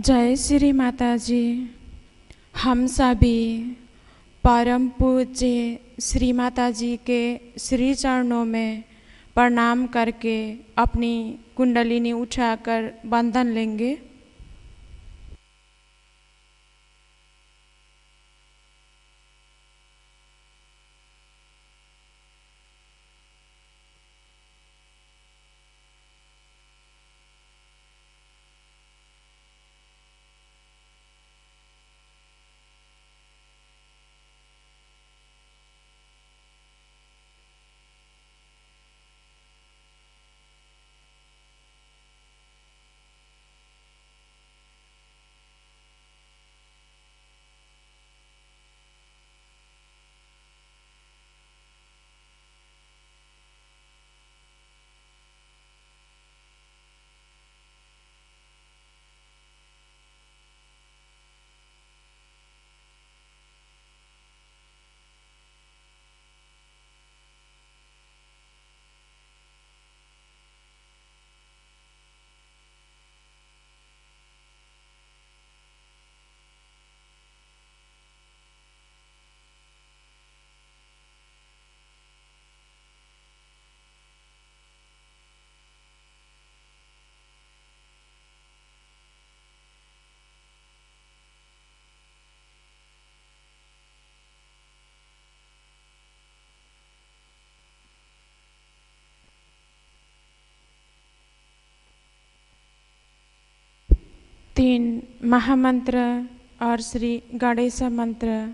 जय श्री माता जी। हम सभी परम पूज्य श्री माता जी के श्री चरणों में प्रणाम करके अपनी कुंडलिनी उठाकर बंधन लेंगे। तीन महामंत्र और श्री गणेश मंत्र।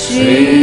Shri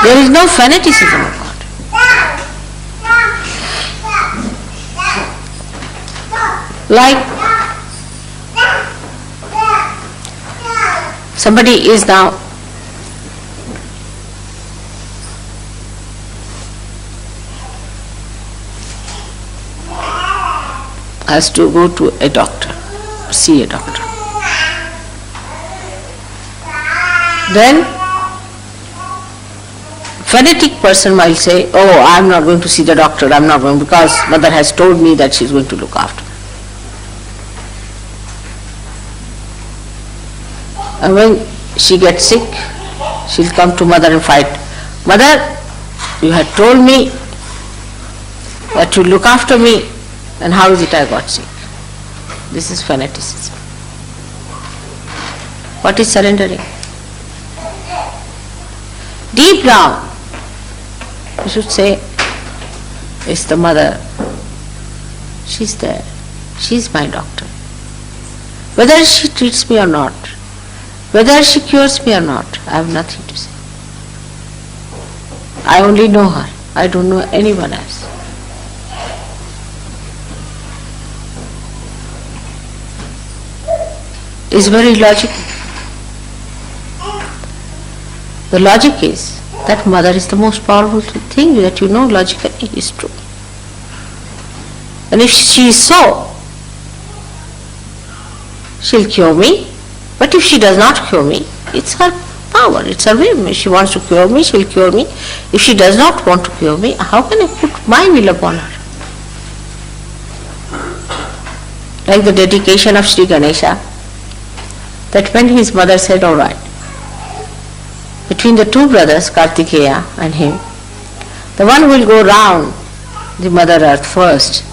There is no fanaticism of God. Like somebody is now has to go to a doctor, see a doctor. Then fanatic person might say, oh, I'm not going to see the doctor, I'm not going because mother has told me that she's going to look after me. And when she gets sick, she'll come to mother and fight. Mother, you had told me that you look after me, and how is it I got sick? This is fanaticism. What is surrendering? Deep down, you should say, it's the mother. She's there. She's my doctor. Whether she treats me or not, whether she cures me or not, I have nothing to say. I only know her. I don't know anyone else. It's very logical. The logic is, that mother is the most powerful thing that you know logically is true. And if she is so, she'll cure me. But if she does not cure me, it's her power, it's her whim. If she wants to cure me, she'll cure me. If she does not want to cure me, how can I put my will upon her? Like the dedication of Shri Ganesha, that when his mother said, all right, between the two brothers, Kartikeya and him, the one who will go round the Mother Earth first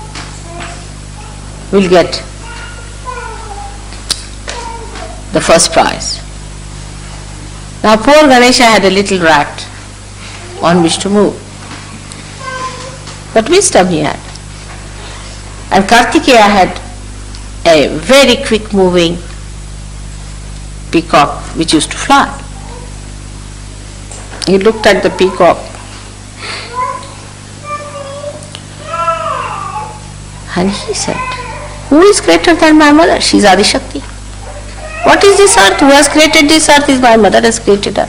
will get the first prize. Now poor Ganesha had a little rat on which to move. But wisdom he had. And Kartikeya had a very quick moving peacock which used to fly. He looked at the peacock and he said, who is greater than my mother? She is Adi Shakti. What is this earth? Who has created this earth? Is my mother has created her.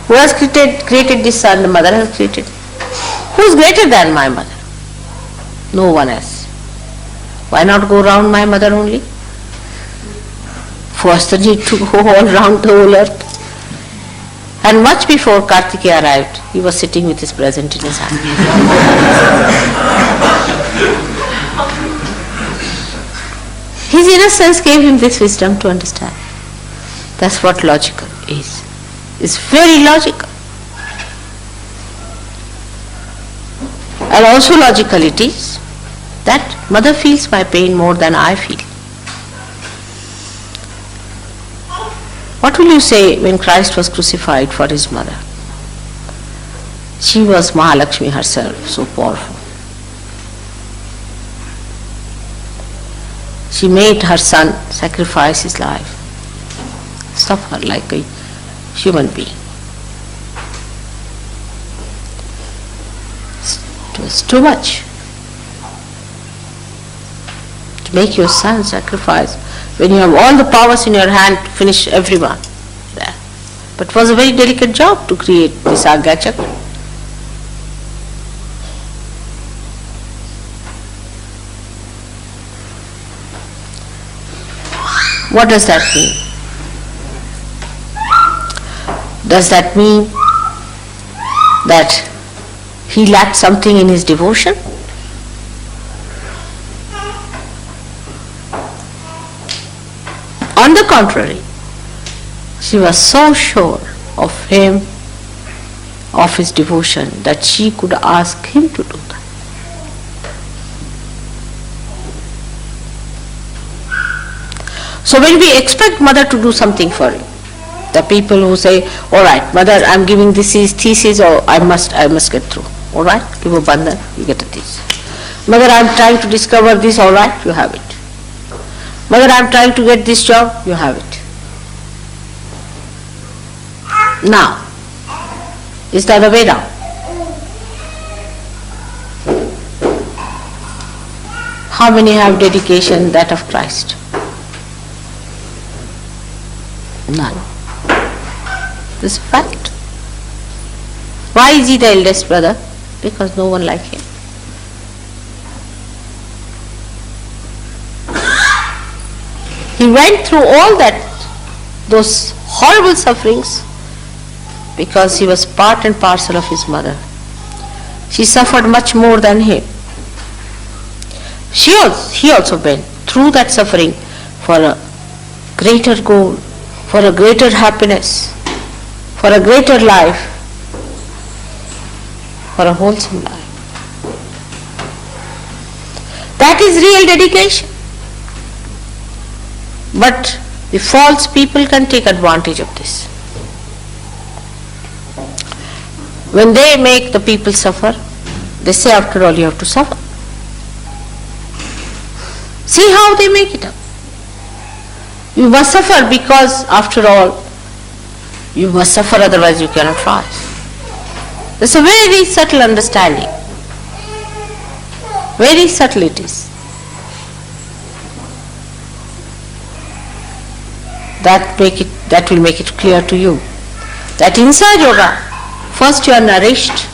Who has created this sun? The mother has created. Who is greater than my mother? No one else. Why not go round my mother only? What's the need to go all round the whole earth? And much before Kartikeya arrived, he was sitting with his present in his hand. His innocence gave him this wisdom to understand. That's what logical is. It's very logical. And also logical it is that mother feels my pain more than I feel. What will you say when Christ was crucified for his mother? She was Mahalakshmi herself, so powerful. She made her son sacrifice his life, suffer like a human being. It was too much to make your son sacrifice when you have all the powers in your hand to finish everyone there. But it was a very delicate job to create this Agya Chakra. What does that mean? Does that mean that he lacked something in his devotion? On the contrary, she was so sure of him, of his devotion, that she could ask him to do that. So when we expect mother to do something for you, the people who say, all right, mother, I'm giving this thesis, or I must get through. All right, give a bandhan, you get a thesis. Mother, I'm trying to discover this, all right, you have it. Mother, I'm trying to get this job, you have it. Now, is the other way down? How many have dedication that of Christ? None. This is a fact. Why is he the eldest brother? Because no one like him. He went through all those horrible sufferings because he was part and parcel of his mother. She suffered much more than him. He also went through that suffering for a greater goal, for a greater happiness, for a greater life, for a wholesome life. That is real dedication. But the false people can take advantage of this. When they make the people suffer, they say, after all, you have to suffer. See how they make it up. You must suffer because, after all, you must suffer, otherwise you cannot rise. It's a very subtle understanding. Very subtle it is. That will make it clear to you that inside yoga, First you are nourished,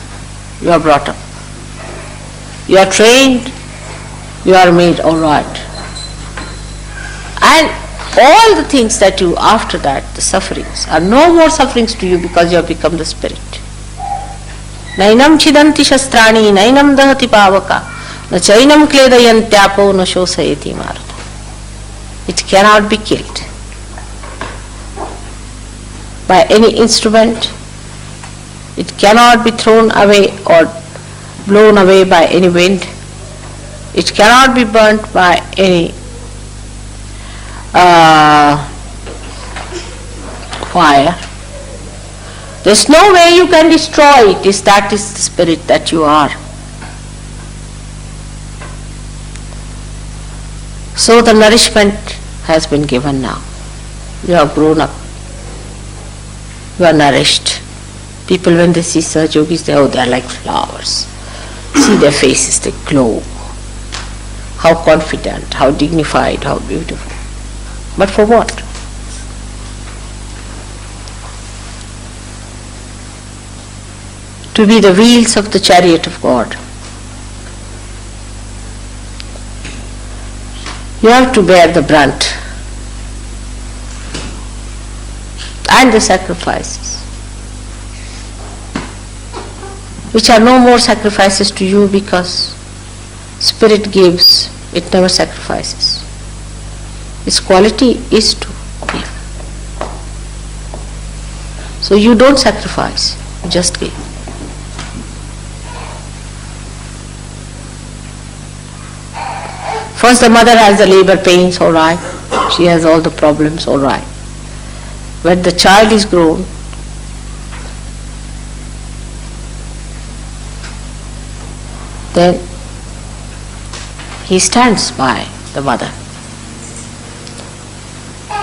you are brought up. You are trained, you are made alright. And all the things that you, after that, the sufferings, are no more sufferings to you because you have become the spirit. Nainam chidanti shastrani, nainam dahati pavaka, na chainam kledayantyapo, na shosayati marata. It cannot be killed by any instrument. It cannot be thrown away or blown away by any wind. It cannot be burnt by any fire. There's no way you can destroy it. That is the spirit that you are. So the nourishment has been given now. You have grown up. You are nourished. People, when they see Sahaj Yogis, they are like flowers. See their faces, they glow. How confident, how dignified, how beautiful. But for what? To be the wheels of the chariot of God. You have to bear the brunt and the sacrifices, which are no more sacrifices to you because Spirit gives, it never sacrifices. Its quality is to give. So you don't sacrifice, you just give. First the mother has the labor pains, all right. She has all the problems, all right. When the child is grown, then he stands by the mother.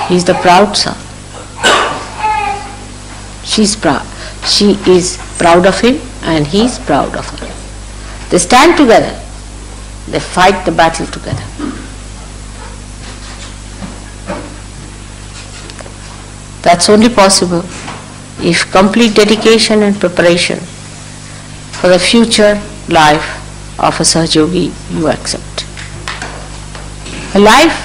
He is the proud son. She's proud. She is proud of him and he is proud of her. They stand together. They fight the battle together. That's only possible if complete dedication and preparation for the future life of a Sahaj Yogi you accept. A life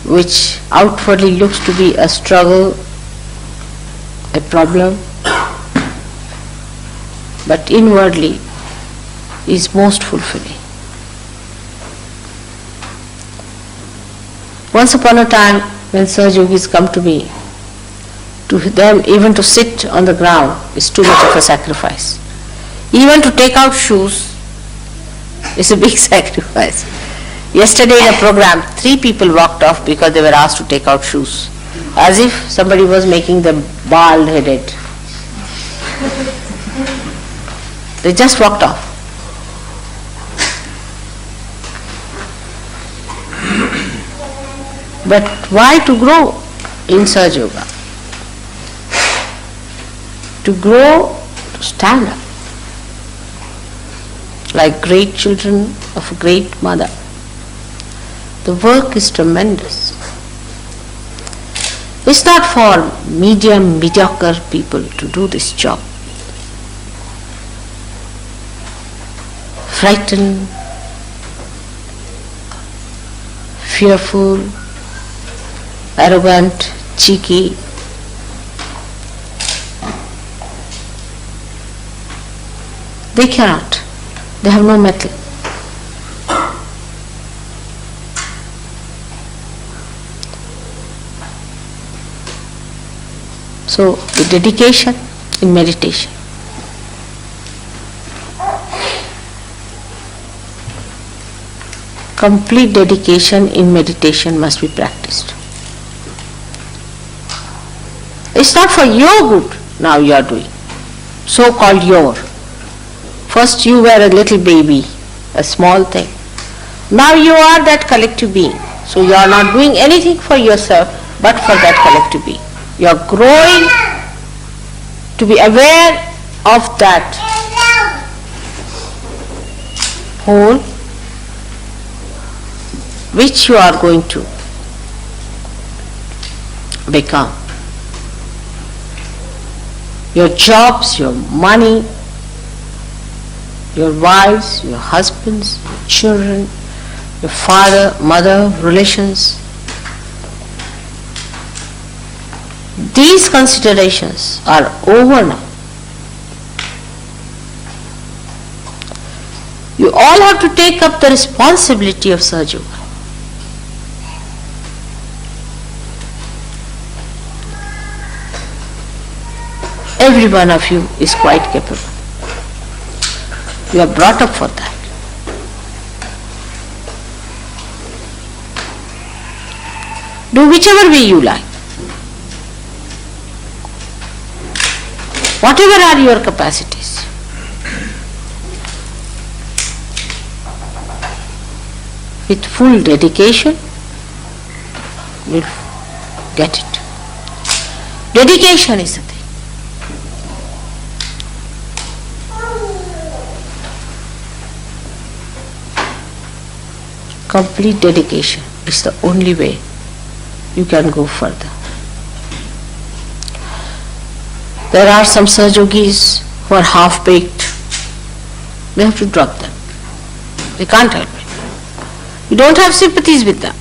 which outwardly looks to be a struggle, a problem, but inwardly is most fulfilling. Once upon a time, when Sahaj Yogis come to me, to them even to sit on the ground is too much of a sacrifice. Even to take out shoes is a big sacrifice. Yesterday in a program, 3 people walked off because they were asked to take out shoes, as if somebody was making them bald-headed. They just walked off. But why to grow in Sahaj Yoga? To grow, to stand up like great children of a great mother. The work is tremendous. It's not for mediocre people to do this job. Frightened, fearful, arrogant, cheeky. They cannot. They have no mettle. So, the dedication in meditation. Complete dedication in meditation must be practiced. It's not for your good now you are doing, so-called your. First you were a little baby, a small thing. Now you are that collective being. So you are not doing anything for yourself but for that collective being. You are growing to be aware of that whole which you are going to become. your jobs, your money, your wives, your husbands, your children, your father, mother, relations. These considerations are over now. You all have to take up the responsibility of Sahaja Yoga. Every one of you is quite capable. You are brought up for that. Do whichever way you like. Whatever are your capacities. With full dedication, you'll get it. Dedication is the thing. Complete dedication is the only way you can go further. There are some Sahajogis who are half-baked. We have to drop them. They can't help it. You don't have sympathies with them.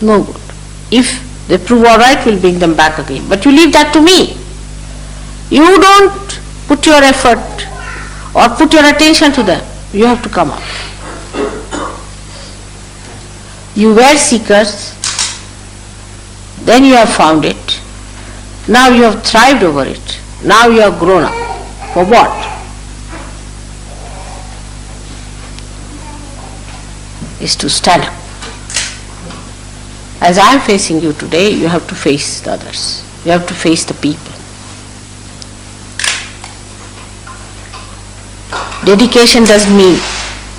No good. If they prove all right, we'll bring them back again. But you leave that to me. You don't put your effort or put your attention to them. You have to come up. You were seekers, then you have found it. Now you have thrived over it. Now you have grown up. For what? Is to stand up. As I am facing you today, you have to face the others. You have to face the people. Dedication doesn't mean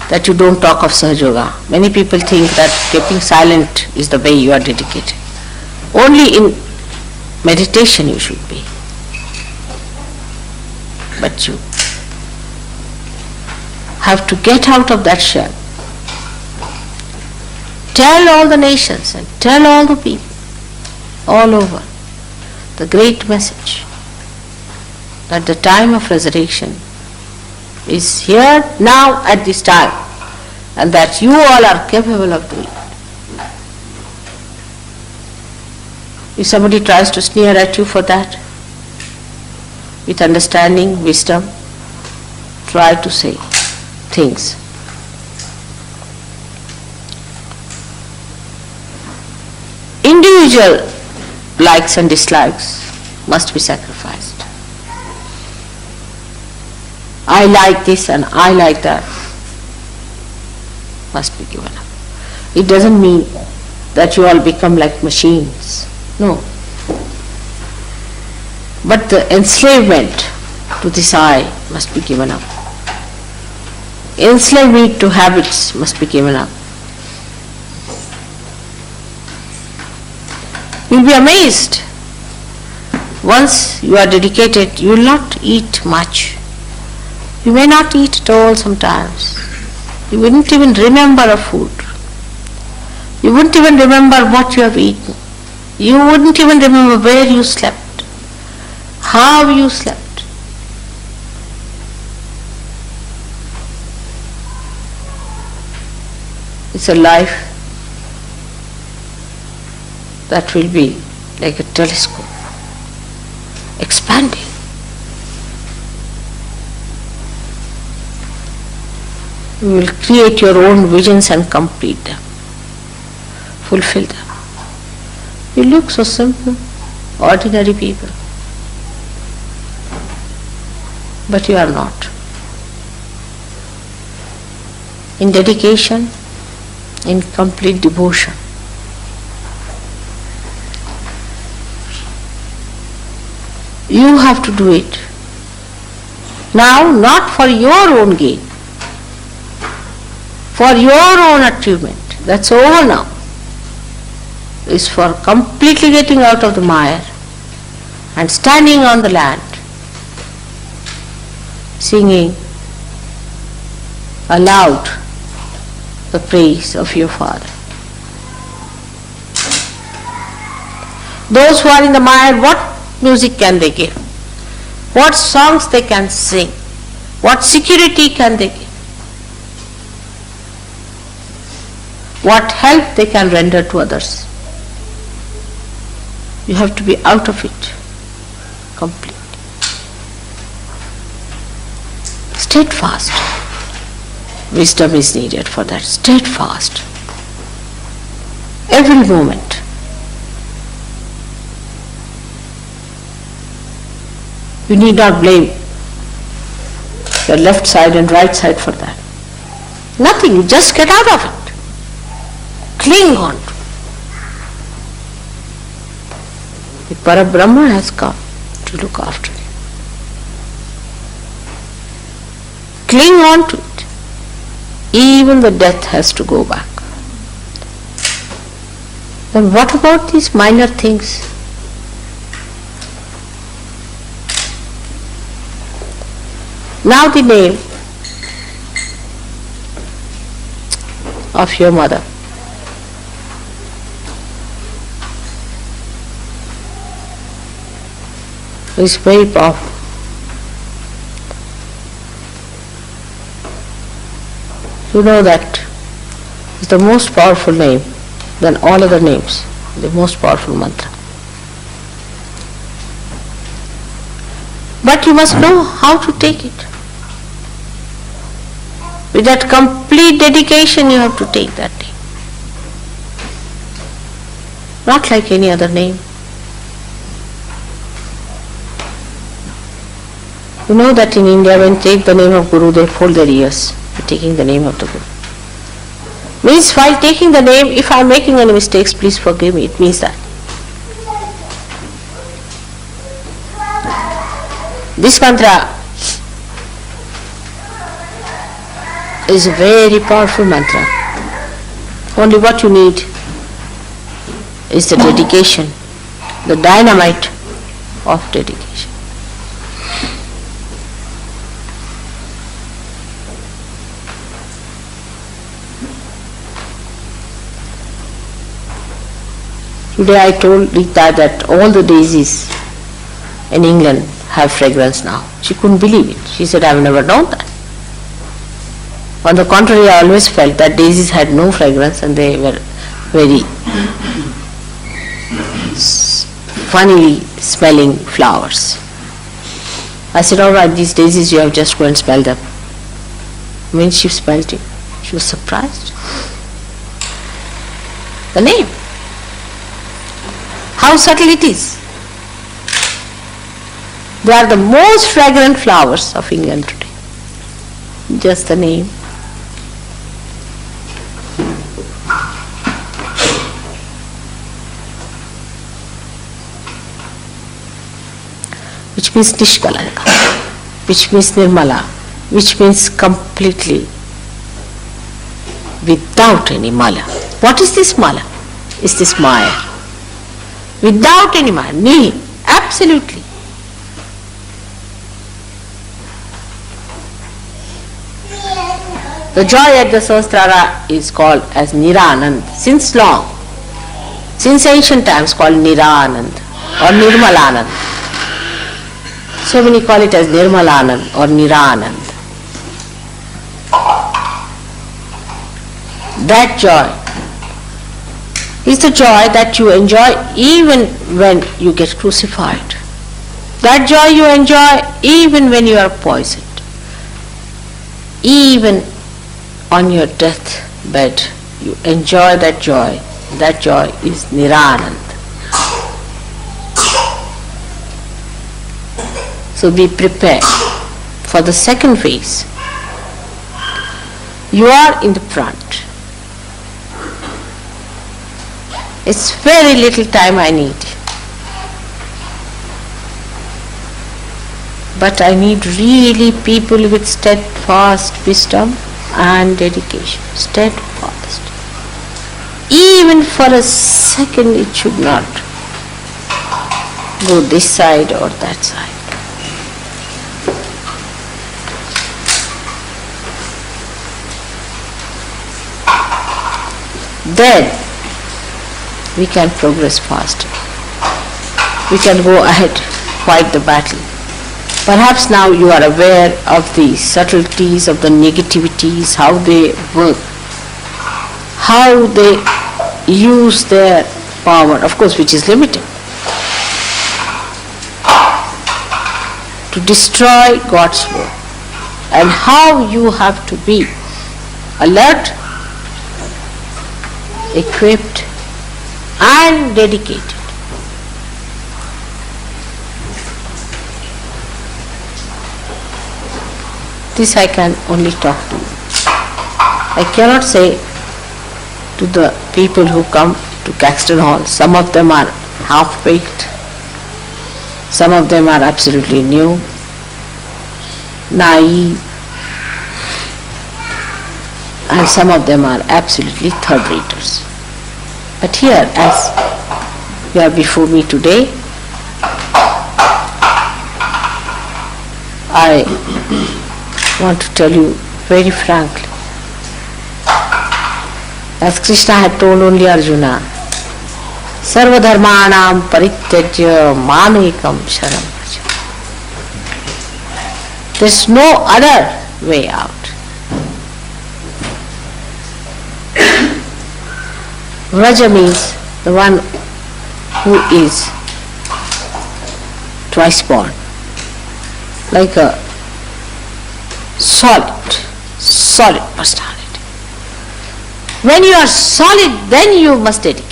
that you don't talk of Sahaja Yoga. Many people think that keeping silent is the way you are dedicated. Only in meditation you should be. But you have to get out of that shell. Tell all the nations and tell all the people all over the great message that the time of resurrection is here now at this time, and that you all are capable of doing it. If somebody tries to sneer at you for that, with understanding, wisdom, try to say things. Individual likes and dislikes must be sacrificed. I like this and I like that must be given up. It doesn't mean that you all become like machines. No. But the enslavement to this I must be given up. Enslavement to habits must be given up. You'll be amazed. Once you are dedicated, you will not eat much. You may not eat at all sometimes. You wouldn't even remember a food. You wouldn't even remember what you have eaten. You wouldn't even remember where you slept, how you slept. It's a life that will be like a telescope, expanding. You will create your own visions and complete them, fulfill them. You look so simple, ordinary people, but you are not. In dedication, in complete devotion, you have to do it. Now, not for your own gain, for your own achievement. That's over now. It's for completely getting out of the mire and standing on the land, singing aloud the praise of your Father. Those who are in the mire, what music can they give? what songs they can sing, what security can they give, what help they can render to others. You have to be out of it completely. Steadfast. Wisdom is needed for that. Steadfast. Every moment. You need not blame your left side and right side for that. Nothing, you just get out of it. Cling on to it. The Parabrahma has come to look after you. Cling on to it. Even the death has to go back. Then what about these minor things? Now the name of your mother. Is very powerful. You know that is the most powerful name than all other names, the most powerful mantra. But you must know how to take it. With that complete dedication you have to take that name. Not like any other name. You know that in India when they take the name of Guru they fold their ears by taking the name of the Guru. Means while taking the name, if I am making any mistakes, please forgive me. It means that. This mantra is a very powerful mantra. Only what you need is the dedication, the dynamite of dedication. Today I told Rita that all the daisies in England have fragrance now. She couldn't believe it. She said, I've never known that. On the contrary, I always felt that daisies had no fragrance and they were very funnily smelling flowers. I said, all right, these daisies you have just go and smell them. When she smelled it, she was surprised. The name. How subtle it is. They are the most fragrant flowers of England today. Just the name. Which means Nishkalanka, which means Nirmala, which means completely without any mala. What is this mala? Is this Maya? Without any Maya, Ni, absolutely. The joy at the Sahasrara is called as Niranand since long, since ancient times called Niranand or Nirmalanand. So many call it as Nirmalanand or Niranand. That joy is the joy that you enjoy even when you get crucified. That joy you enjoy even when you are poisoned. Even on your deathbed, you enjoy that joy. That joy is Niranand. So be prepared for the second phase. You are in the front. It's very little time I need. But I need really people with steadfast wisdom and dedication. Steadfast. Even for a second it should not go this side or that side. Then we can progress faster. We can go ahead, fight the battle. Perhaps now you are aware of the subtleties of the negativities, how they work, how they use their power, of course, which is limited, to destroy God's work, and how you have to be alert, equipped, and dedicated. This I can only talk to you. I cannot say to the people who come to Caxton Hall. Some of them are half-baked, some of them are absolutely new, naive, and some of them are absolutely third-raters. But here, as you are before me today, I want to tell you very frankly, as Krishna had told only Arjuna, Sarva dharmanam parityajya mamekam sharanam vraja. There is no other way out. Vraja means the one who is twice born, like a solid personality. When you are solid, then you must dedicate.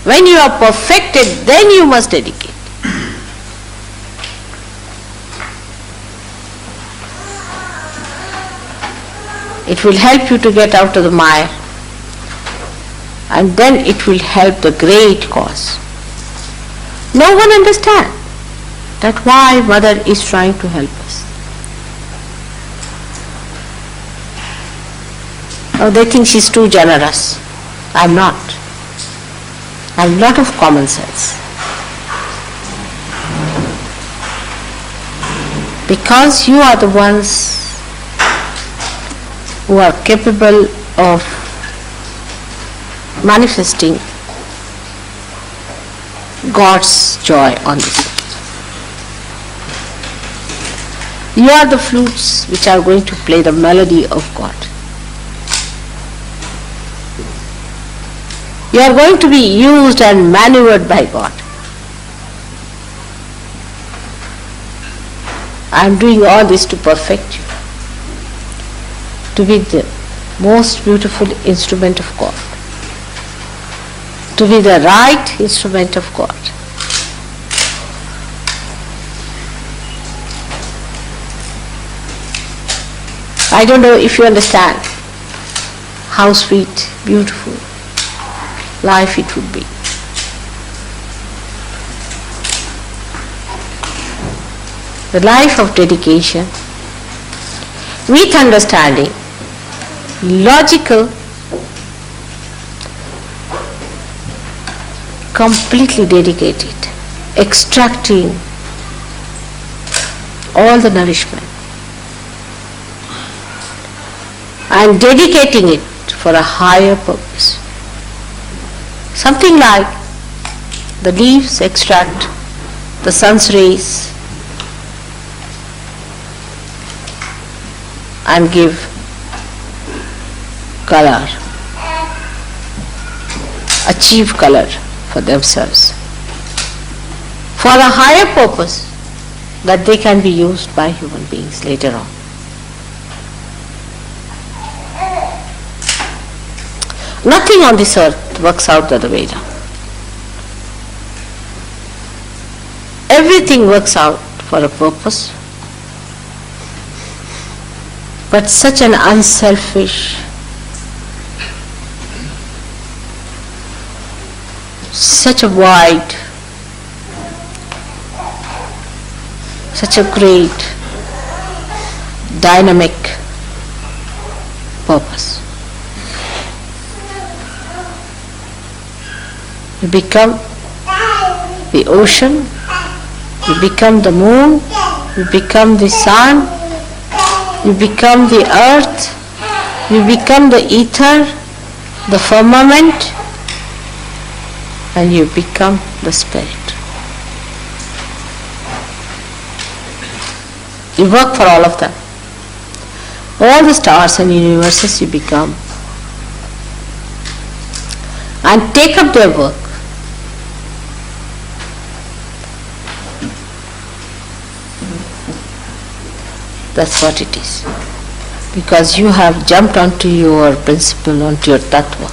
When you are perfected, then you must dedicate. It will help you to get out of the mire, and then it will help the great cause. No one understands that why Mother is trying to help us. Oh, they think she's too generous. I'm not. I have a lot of common sense. Because you are the ones who are capable of manifesting God's joy on this earth. You are the flutes which are going to play the melody of God. You are going to be used and maneuvered by God. I am doing all this to perfect you, to be the most beautiful instrument of God, to be the right instrument of God. I don't know if you understand how sweet, beautiful life it would be. The life of dedication, with understanding, logical, completely dedicated, extracting all the nourishment and dedicating it for a higher purpose. Something like the leaves extract the sun's rays and give color, achieve color for themselves, for a higher purpose that they can be used by human beings later on. Nothing on this earth works out the other way around. Everything works out for a purpose, but such an unselfish, such a wide, such a great, dynamic purpose. You become the ocean, you become the moon, you become the sun, you become the earth, you become the ether, the firmament, and you become the spirit. You work for all of them. All the stars and universes you become and take up their work. That's what it is. Because you have jumped onto your principle, onto your tattva.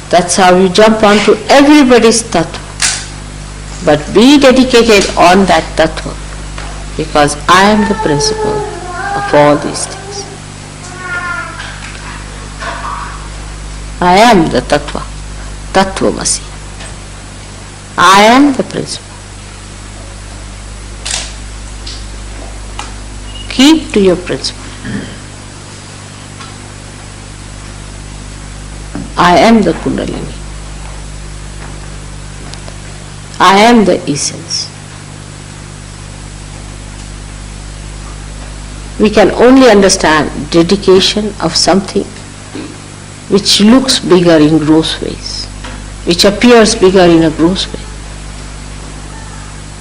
That's how you jump onto everybody's tattva. But be dedicated on that tattva, because I am the principle of all these things. I am the tattva, tattvamasi. I am the principle. Keep to your principle. I am the Kundalini. I am the essence. We can only understand dedication of something which looks bigger in gross ways, which appears bigger in a gross way.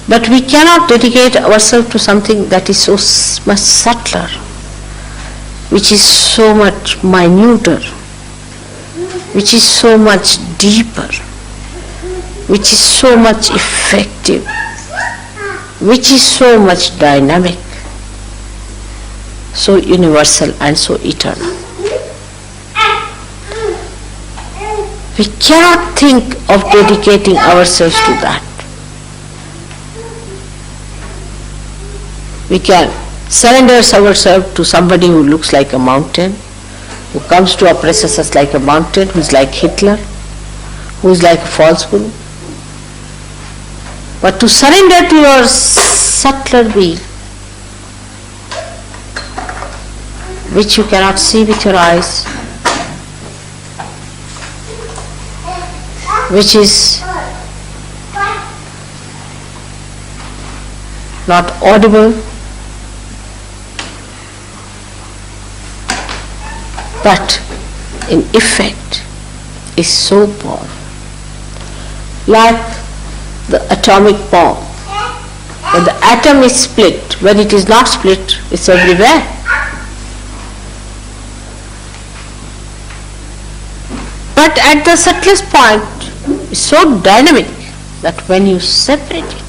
But we cannot dedicate ourselves to something that is so much subtler, which is so much minuter, which is so much deeper, which is so much effective, which is so much dynamic, so universal and so eternal. We cannot think of dedicating ourselves to that. We can surrender ourselves to somebody who looks like a mountain, who comes to oppress us like a mountain, who is like Hitler, who is like a false guru. But to surrender to your subtler being, which you cannot see with your eyes, which is not audible, but in effect is so powerful. Like the atomic bomb. When the atom is split, when it is not split, it's everywhere. But at the subtlest point, it's so dynamic that when you separate it,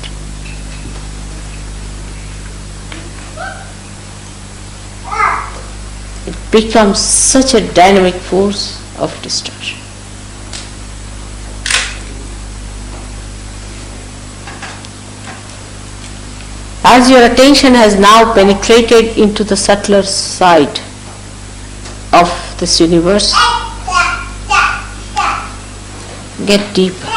becomes such a dynamic force of destruction. As your attention has now penetrated into the subtler side of this universe, get deeper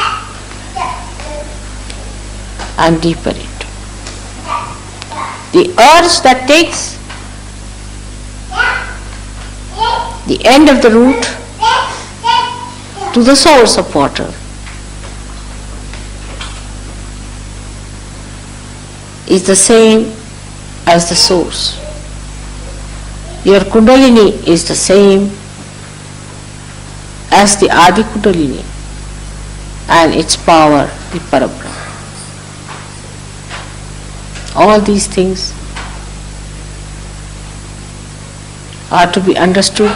and deeper into the urge that takes the end of the root to the source of water is the same as the source. Your Kundalini is the same as the Adi Kundalini and its power, the Parabrahma. All these things are to be understood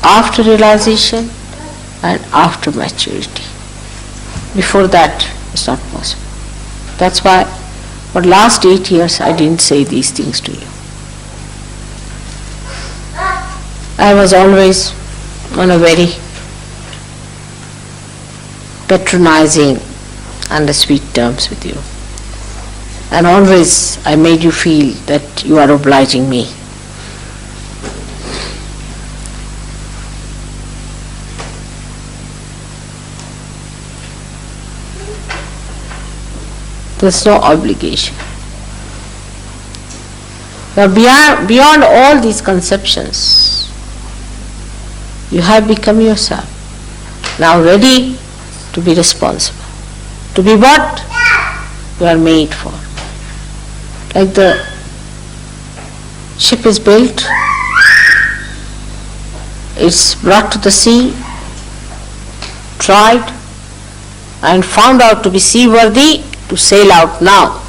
after realization and after maturity. Before that, it's not possible. That's why for the last 8 years I didn't say these things to you. I was always on a very patronizing and sweet terms with you. And always I made you feel that you are obliging me. There's no obligation. But beyond all these conceptions, you have become yourself, now ready to be responsible, to be what you are made for. Like the ship is built, it's brought to the sea, tried and found out to be seaworthy, to sail out now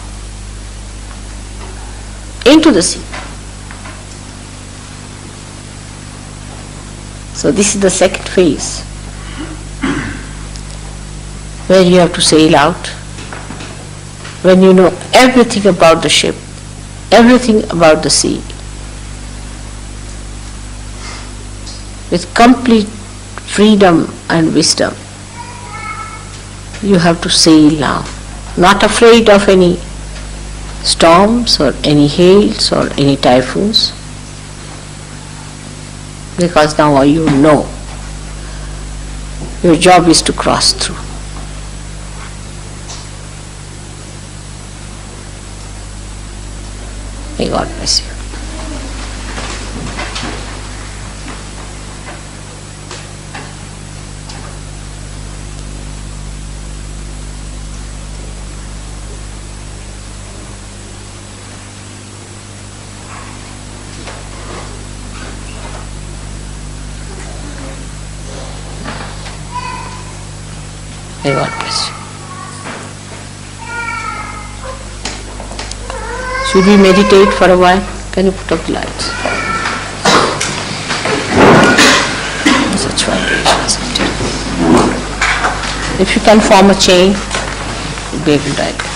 into the sea. So this is the second phase, where you have to sail out, when you know everything about the ship, everything about the sea, with complete freedom and wisdom. You have to sail now, not afraid of any storms or any hails or any typhoons, because now you know your job is to cross through. May God bless you. May God bless you. Should we meditate for a while? Can you put up the lights? Such vibrations. If you can form a chain, you'll be able to.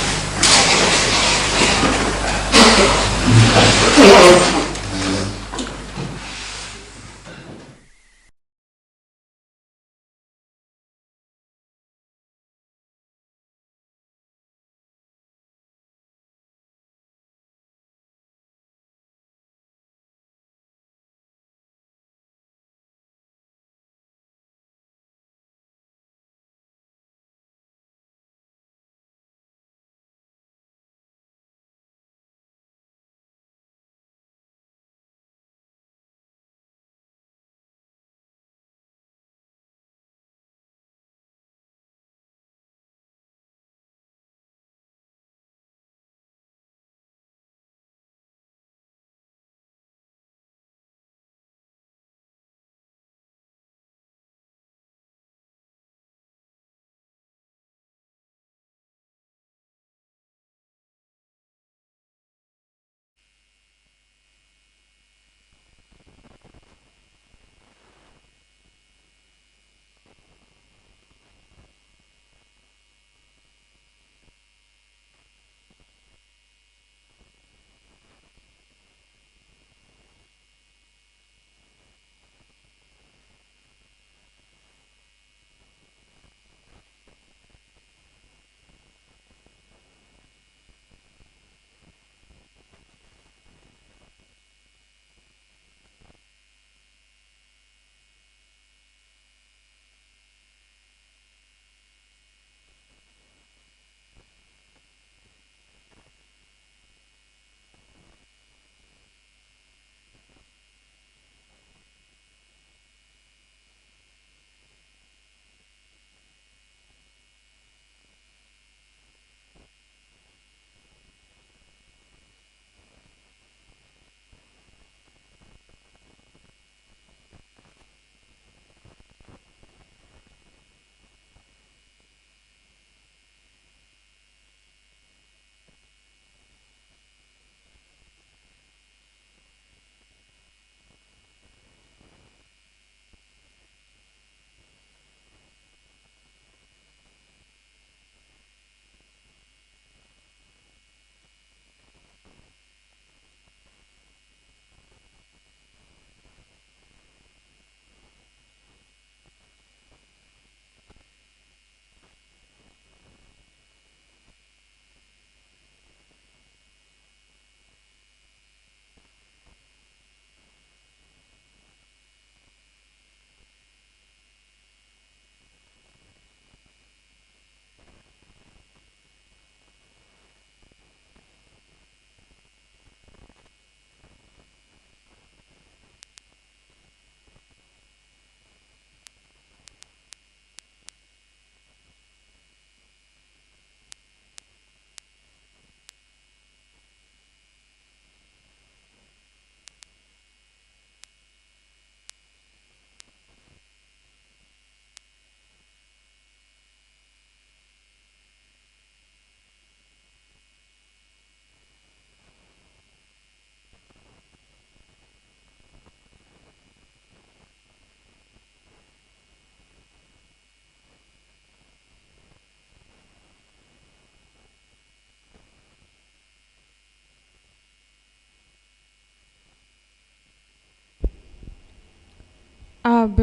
अब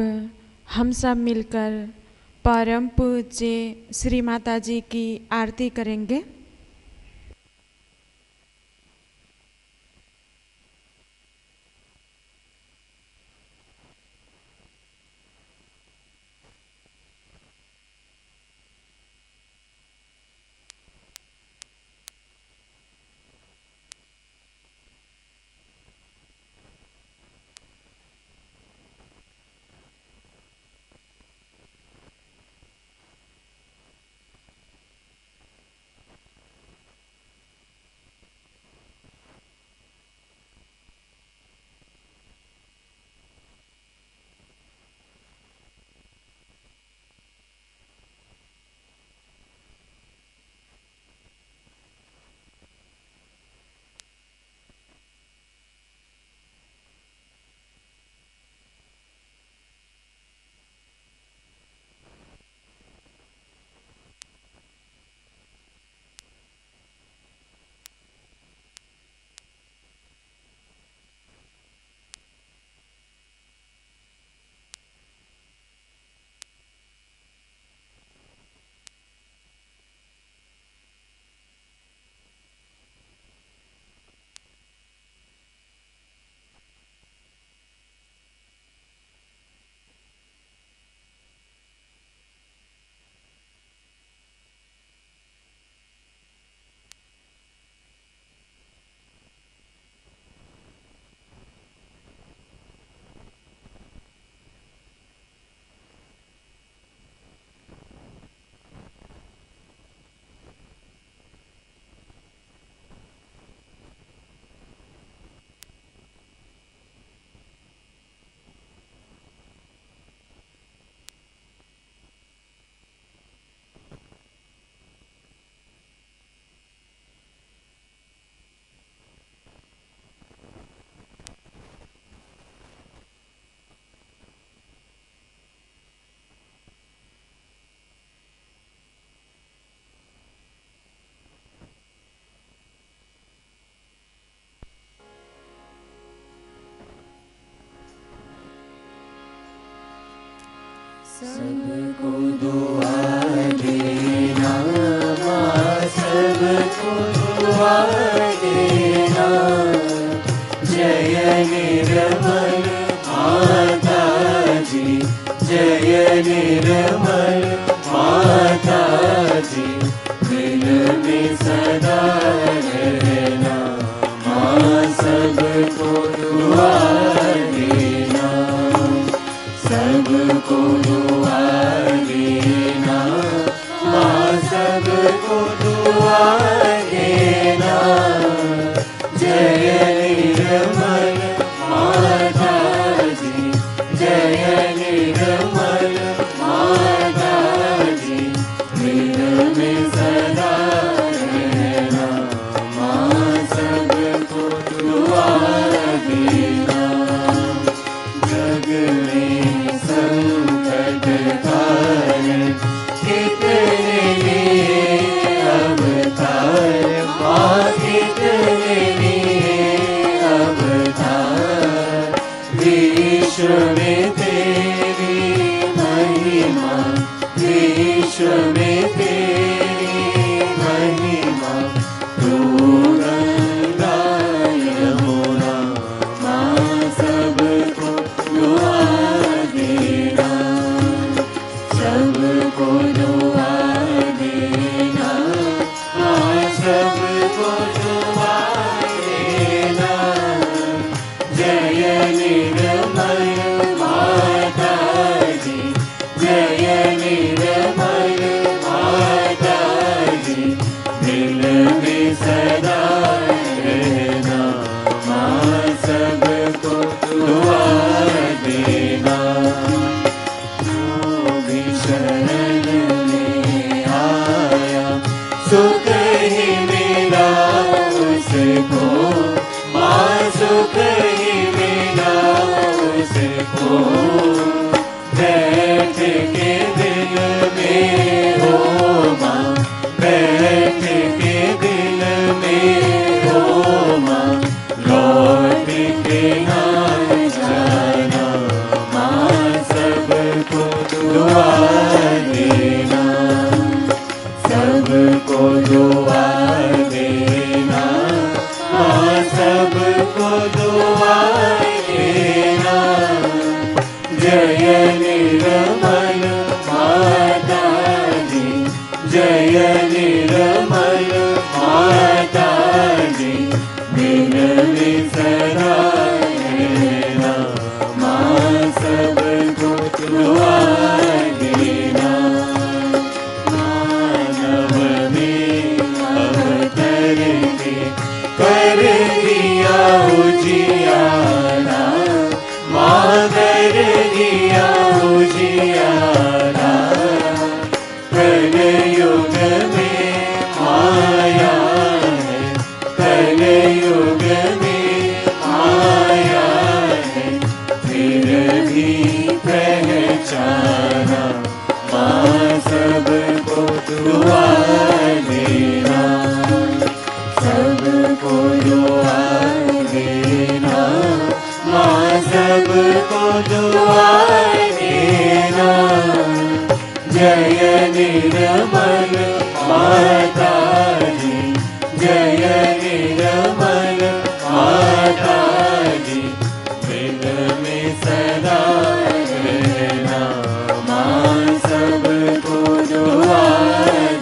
हम सब मिलकर परम पूज्य श्री माता जी की आरती करेंगे। सबको दुआ देना, सबको दुआ देना। जय निर्मल माता जी, जय निर्मल माता जी। दिल में सदा रहना, माँ सबको दुआ देना, सबको दुआ देना, माँ सबको दुआ देना। जय निर्मल माता जी, जय निर्मल माता जी। दिल में सदा रहना, माँ सबको दुआ देना। जग में संकट कारण कितने लिए अवतार, माँ कितने लिए अवतार। विश्व में तेरी महिमा, विश्व में तेरी महिमा। तू गंगा यमुना, माँ सबको दुआ देना, सबको दुआ देना, माँ सबको दुआ देना। जय निर्मल माता जी, जय निर्मल माता जी। दिल में सदा रहना, माँ सबको दुआ देना। जो भी शरण में आया, सुख ही मिला उसको, माँ सुख ही मिला उसको। बैठ के दिल में हो माँ, बैठ के दिल में हो माँ। लौट के ना जाना, माँ कर दिया उजियारा, माँ कर दिया उजियारा। कलयुग में माया है, कलयुग में माया है, फिर भी पहचाना, माँ सबको दुआ देना, सबको दुआ देना, माँ सबको दुआ देना। जय निर्मल माता जी, जय निर्मल माता जी, दिल में सदा रहना, माँ सबको दुआ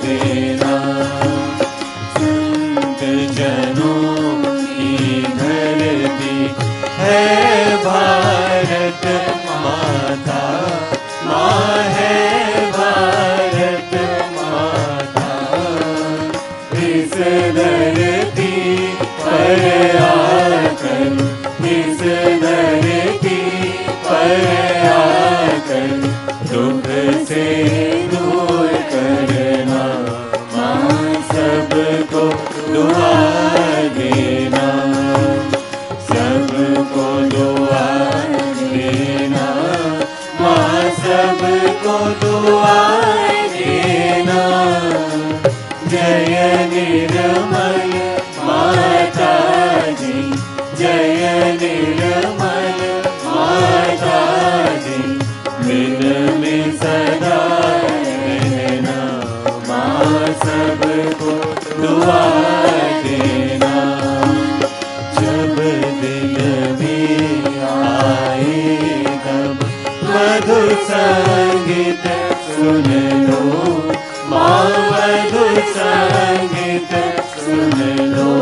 देना। संत जनों की धरती है भारत माता, माँ है भारत माता। इस धरती पर आकर, इस धरती पर आकर, दुख से दूर करना, माँ सबको दुआ देना, सबको दुआ देना, माँ सबको दुआ देना। जय निर्मल माता जी, जय निर्मल माता जी, दिल में सदा रहना, माँ सबको दुआ देना। जब दिल में आए तब मधुर संगीत सुन लो, माँ मधुर संगीत सुन लो।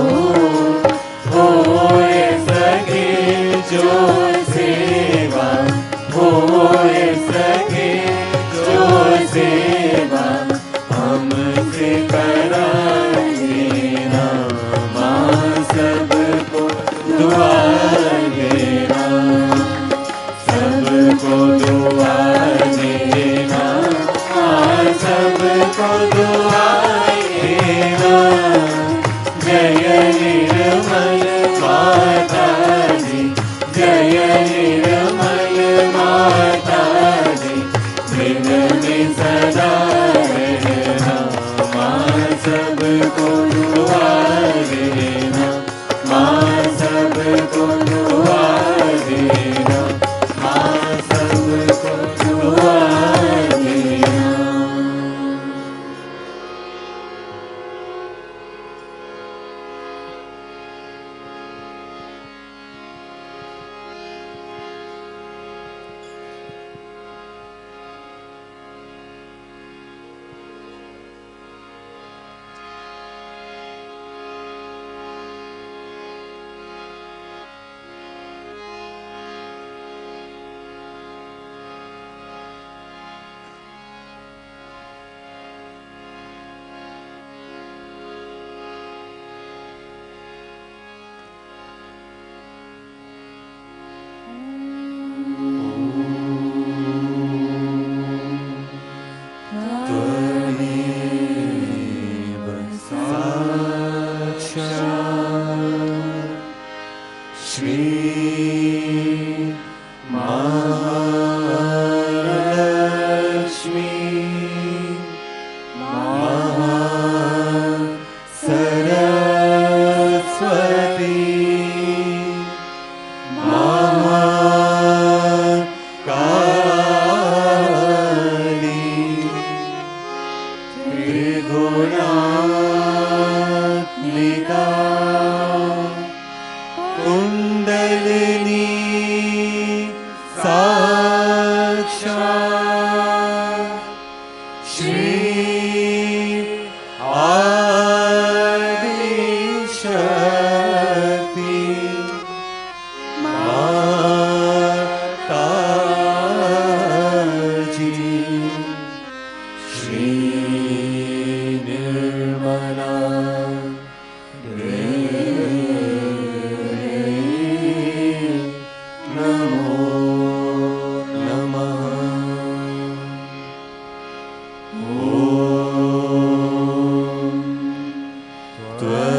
होए सके जो सेवा, होए सके जो सेवा, हमसे करा देना, माँ सबको दुआ देना, सबको दुआ देना, माँ सबको दुआ देना। जय निर्मल माता जी, जय निर्मल माता जी, दिल में सदा रहना, माँ सबको दुआ देना, माँ सबको दुआ देना, माँ सबको दुआ देना।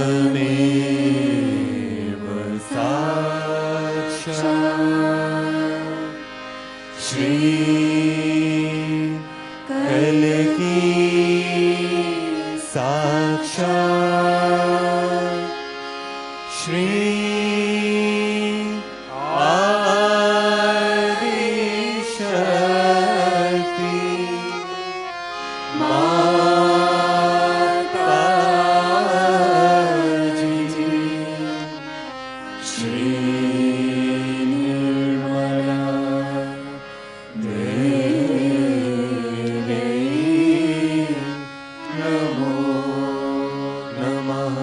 त्वमेव साक्षात् श्री कलकी साक्षात् श्री आदिशक्ति माताजी श्री निर्मला देवी नमो नमः।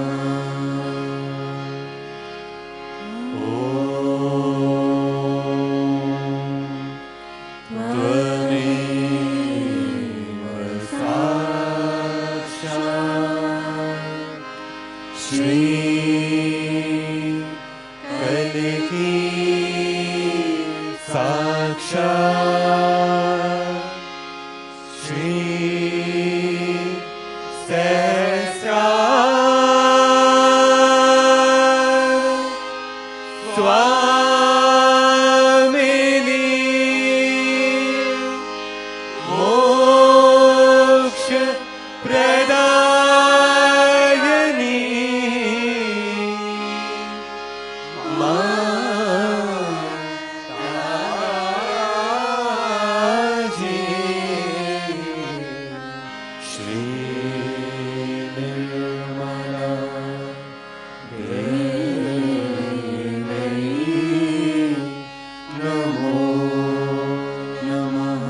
त्वमेव साक्षात् श्री कलकी साक्षात् श्री सहस्रार स्वामिनी मोक्ष प्रदायिनी माताजी श्री निर्मला देवी नमो नमः।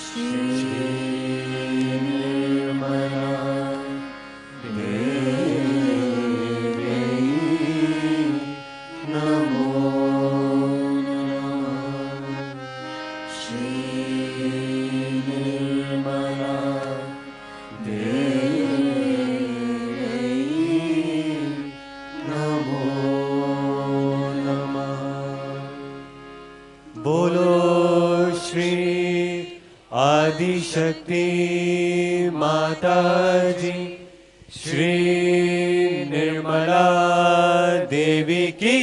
श्री निर्मला देवी नमो नमः। श्री निर्मला देवी नमो नमः। बोलो श्री आदिशक्ति माता जी श्री निर्मला देवी की